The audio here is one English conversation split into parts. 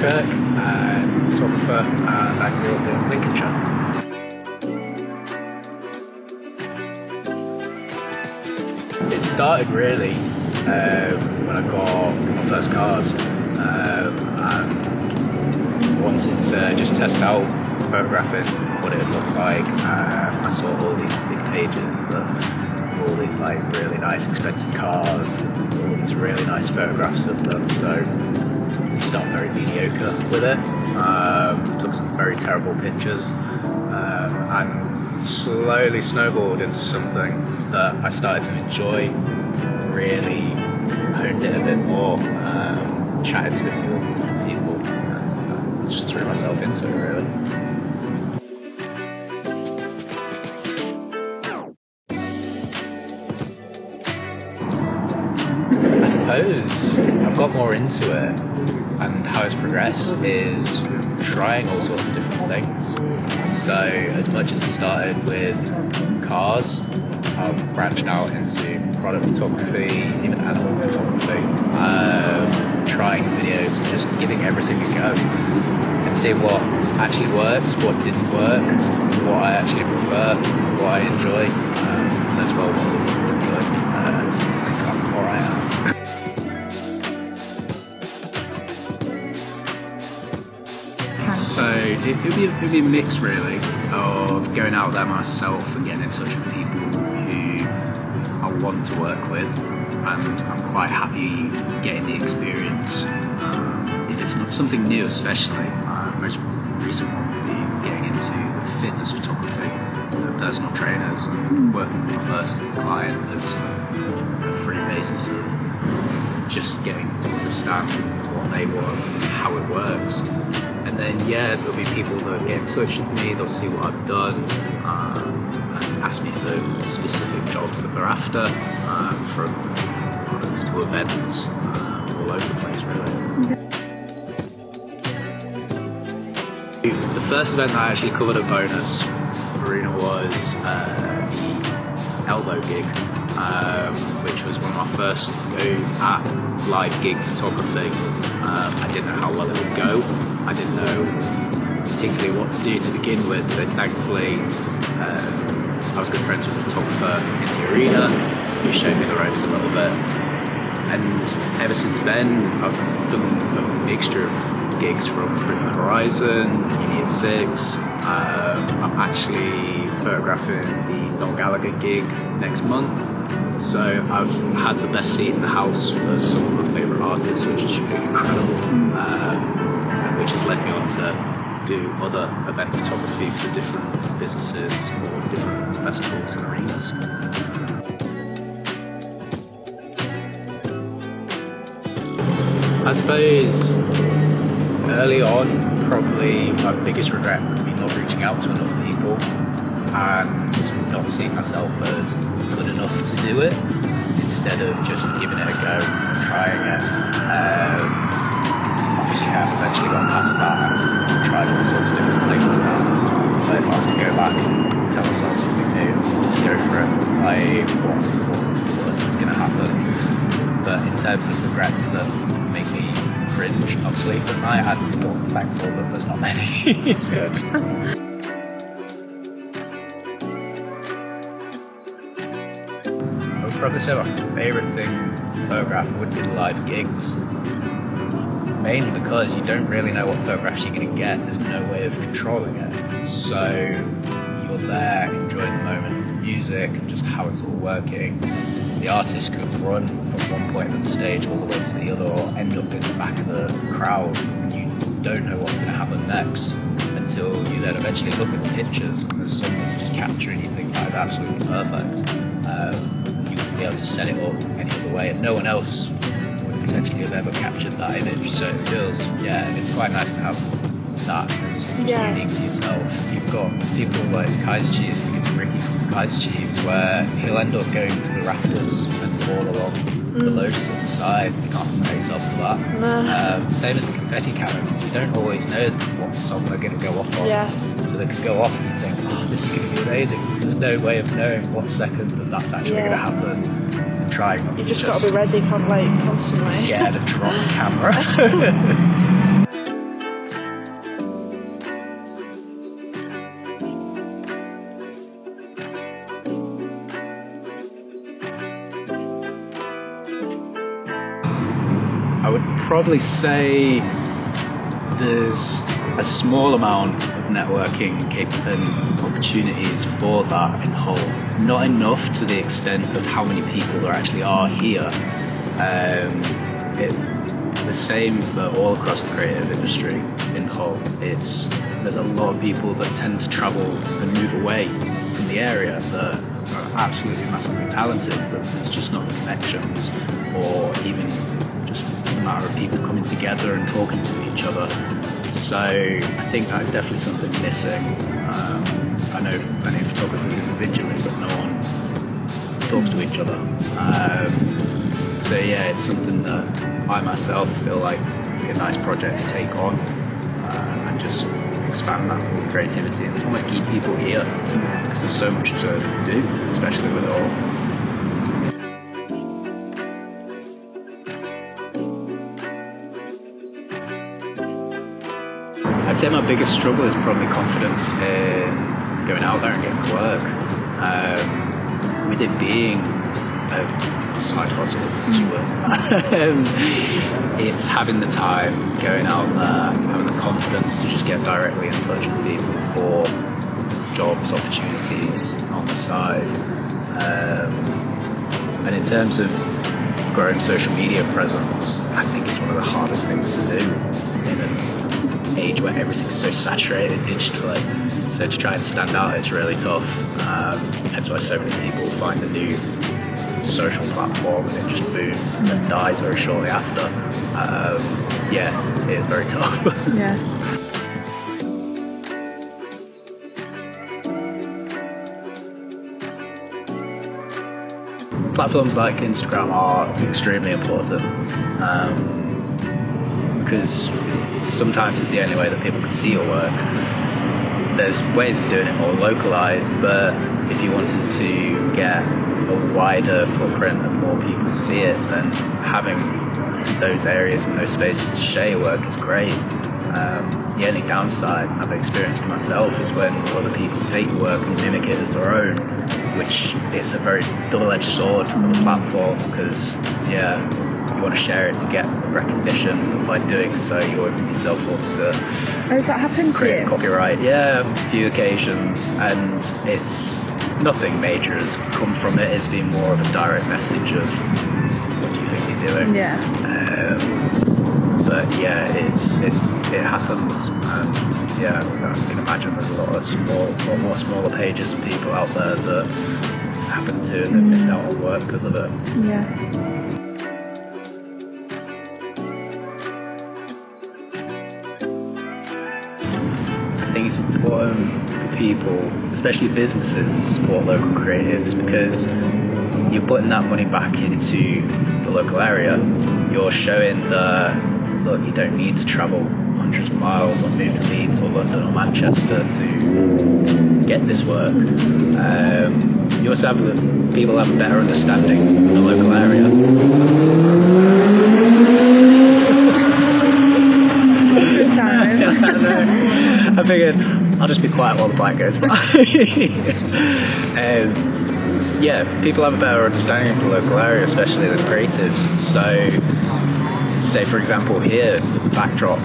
Kirk, photographer, and I grew up in Lincolnshire. It started really when I got my first cars and wanted to just test out photographing, what it would look like. I saw all these big pages that all these like really nice expensive cars, all these really nice photographs of them, so I started very mediocre with it. Took some very terrible pictures and slowly snowballed into something that I started to enjoy, really honed it a bit more, chatted to a few people, and just threw myself into it really. I suppose I've got more into it, and how it's progressed is trying all sorts of different things. So as much as it started with cars, I've branched out into product photography, even animal photography, trying videos and just giving everything a go and see what actually works, what didn't work, what I actually prefer, what I enjoy, and as well what I didn't enjoy. So I think I'm where I am. So it'd be a mix really of going out there myself and getting in touch with people who I want to work with, and I'm quite happy getting the experience. If it's not something new, especially most recent one would be getting into fitness photography, personal trainers, and working with my first client as a free basis of just getting to understand what they want, how it works. And then there'll be people that get in touch with me, they'll see what I've done, and ask me for specific jobs that they're after, from products to events, all over the place really. The first event that I actually covered at Bonus Arena was the elbow gig, which was one of my first goes at live gig photography. I didn't know how well it would go. I didn't know particularly what to do to begin with, but thankfully I was good friends with a photographer in the arena who showed me the ropes a little bit. And ever since then, I've done a mixture of gigs from Bring the Horizon, Union 6. I'm actually photographing the Don Gallagher gig next month. So I've had the best seat in the house for some of my favourite artists, which is incredible, which has led me on to do other event photography for different businesses or different festivals and arenas. I suppose early on, probably my biggest regret would be not reaching out to enough people and not seeing myself as good enough to do it, instead of just giving it a go and trying it. Obviously I've eventually gone past that and tried all sorts of different things now, but if I was to go back and tell myself something new, just go for it. What's the worst that's going to happen? But in terms of regrets that make me cringe not sleep at night, I'm thankful that there's not many. I would probably say my favourite thing to photograph would be live gigs. Mainly because you don't really know what photographs you're going to get, there's no way of controlling it. So you're there enjoying the moment of the music and just how it's all working. The artist could run from one point of the stage all the way to the other, or end up in the back of the crowd, and you don't know what's going to happen next until you then eventually look at the pictures and there's someone just capturing you think that is absolutely perfect. You wouldn't be able to set it up any other way, and no one else would potentially have ever captured that image, so it feels, it's quite nice to have that as unique to yourself. You've got people like Kai's Cheese, I think it's Ricky from Kai's Cheese, where he'll end up going to the rafters and all along the lotus at the side. You can't prepare yourself for that. Same as the confetti cannons, you don't always know what song they're going to go off on. So they could go off and you think, this is going to be amazing. There's no way of knowing what second that's actually going to happen. And trying not You've just got to be ready constantly. Scared to drop the camera. probably say there's a small amount of networking and opportunities for that in Hull. Not enough to the extent of how many people there actually are here. The same for all across the creative industry in Hull. There's a lot of people that tend to travel and move away from the area that are absolutely massively talented, but there's just not the connections, or even just the matter of people coming together and talking to each other. So I think that's definitely something missing. I know plenty of photographers individually, but no one talks to each other. So yeah, it's something that I myself feel like would be a nice project to take on, and just expand that pool of creativity and almost keep people here, because there's so much to do, especially with it all. I'd say my biggest struggle is probably confidence in going out there and getting work. With it being a side hustle, as you will, it's having the time, going out there, having the confidence to just get directly in touch with people for jobs, opportunities on the side. And in terms of growing social media presence, I think it's one of the hardest things to do in an age where everything's so saturated digitally. So to try and stand out, it's really tough. That's why so many people find a new social platform and it just booms and then dies very shortly after. Yeah, it is very tough. Yeah. Platforms like Instagram are extremely important, because sometimes it's the only way that people can see your work. There's ways of doing it more localized, but if you wanted to get a wider footprint and more people see it, then having those areas and those spaces to share your work is great. The only downside I've experienced myself is when other people take your work and mimic it as their own, which is a very double-edged sword of a platform, because you want to share it to get recognition, but by doing so you open yourself up to Has that happened to you? copyright. Yeah, a few occasions, and it's nothing major has come from it. It's been more of a direct message of what do you think you're doing. Yeah. But yeah, it happens, and yeah, I can imagine there's a lot more smaller pages and people out there that it's happened to and they've missed out on work because of it. Yeah. I think it's important for people, especially businesses, to support local creatives, because you're putting that money back into the local area. You're showing that, look, you don't need to travel hundreds of miles or move to Leeds or London or Manchester to get this work. You also have people have a better understanding of the local area. Good time. I figured I'll just be quiet while the bike goes by. Yeah, people have a better understanding of the local area, especially the creatives. So, say for example here, with the backdrop,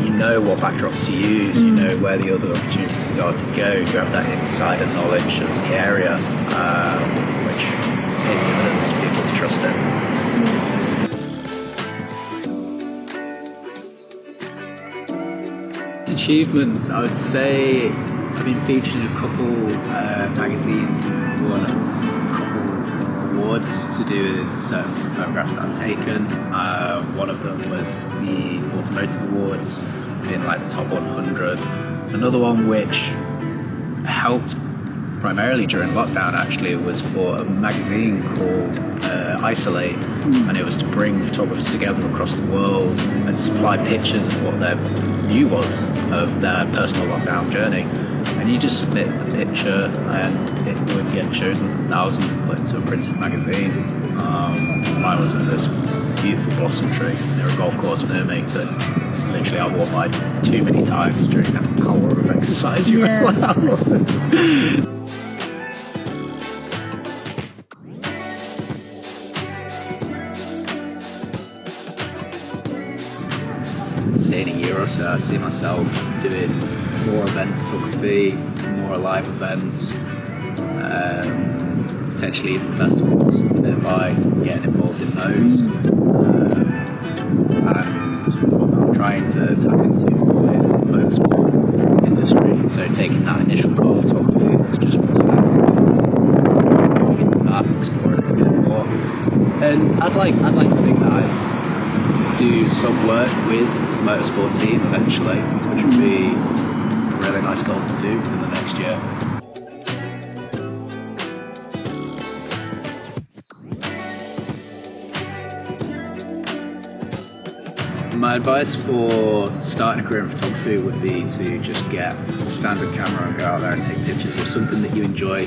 you know what backdrops to use, you know where the other opportunities are to go, you have that insider knowledge of the area, which pays dividends for people to trust in. Achievements, I would say I've been featured in a couple magazines and won a couple awards to do with certain photographs that I've taken. One of them was the Automotive Awards, being like the top 100. Another one which helped primarily during lockdown actually was for a magazine called Isolate, and it was to bring photographers together across the world and supply pictures of what their view was of their personal lockdown journey. And you just submit the picture and it would get chosen thousands and put into a printed magazine. Mine was of this beautiful blossom tree near a golf course near me that literally I walked by too many times during that hour of exercise you were allowed. say in a year or so, I see myself doing more event photography, more live events, potentially even festivals, thereby getting involved in those. And what I'm trying to tap into with the motorsport industry, so taking that initial car photography that's just been starting, going into that, exploring a bit more. And I'd like to think that I do some work with the motorsport team eventually, which would be a really nice goal to do in the next year. My advice for starting a career in photography would be to just get a standard camera and go out there and take pictures of something that you enjoy.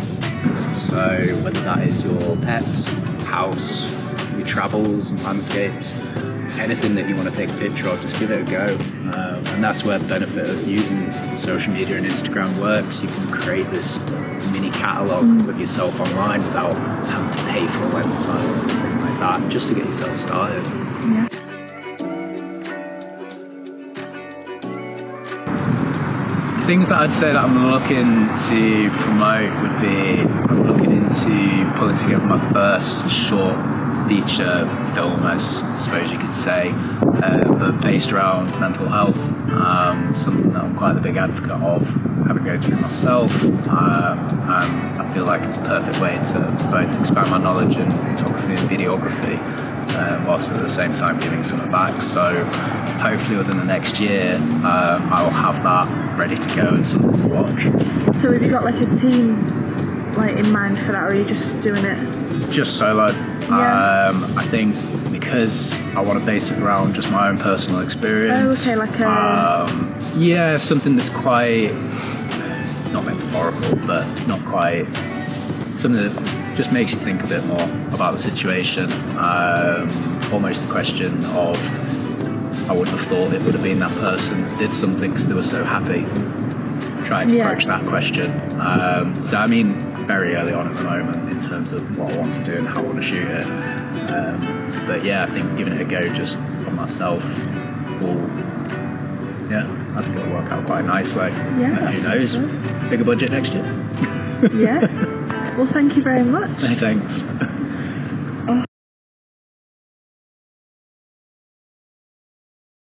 So whether that is your pets, house, your travels and landscapes, anything that you want to take a picture of, just give it a go. And that's where the benefit of using social media and Instagram works. You can create this mini catalogue of yourself online without having to pay for a website or anything like that, just to get yourself started. Yeah. Things that I'd say that I'm looking to promote would be, I'm looking into pulling together my first short feature film, I suppose you could say, but based around mental health, something that I'm quite a big advocate of, having go through myself, and I feel like it's a perfect way to both expand my knowledge in photography and videography, whilst at the same time giving something back. So hopefully within the next year, I will have that ready to go and something to watch. So have you got like a team like in mind for that, or are you just doing it? Just solo. Yeah. I think because I want to base it around just my own personal experience. Oh, okay, like a... yeah, something that's quite, not metaphorical, but not quite, something that just makes you think a bit more about the situation. Almost the question of, I wouldn't have thought it would have been that person that did something because they were so happy. Trying to approach that question. So I mean, very early on at the moment in terms of what I want to do and how I want to shoot it. But yeah, I think giving it a go just on myself will, I think it'll work out quite nicely. Yeah. Who knows? Sure. Bigger budget next year. Yeah. Well, thank you very much. Thanks.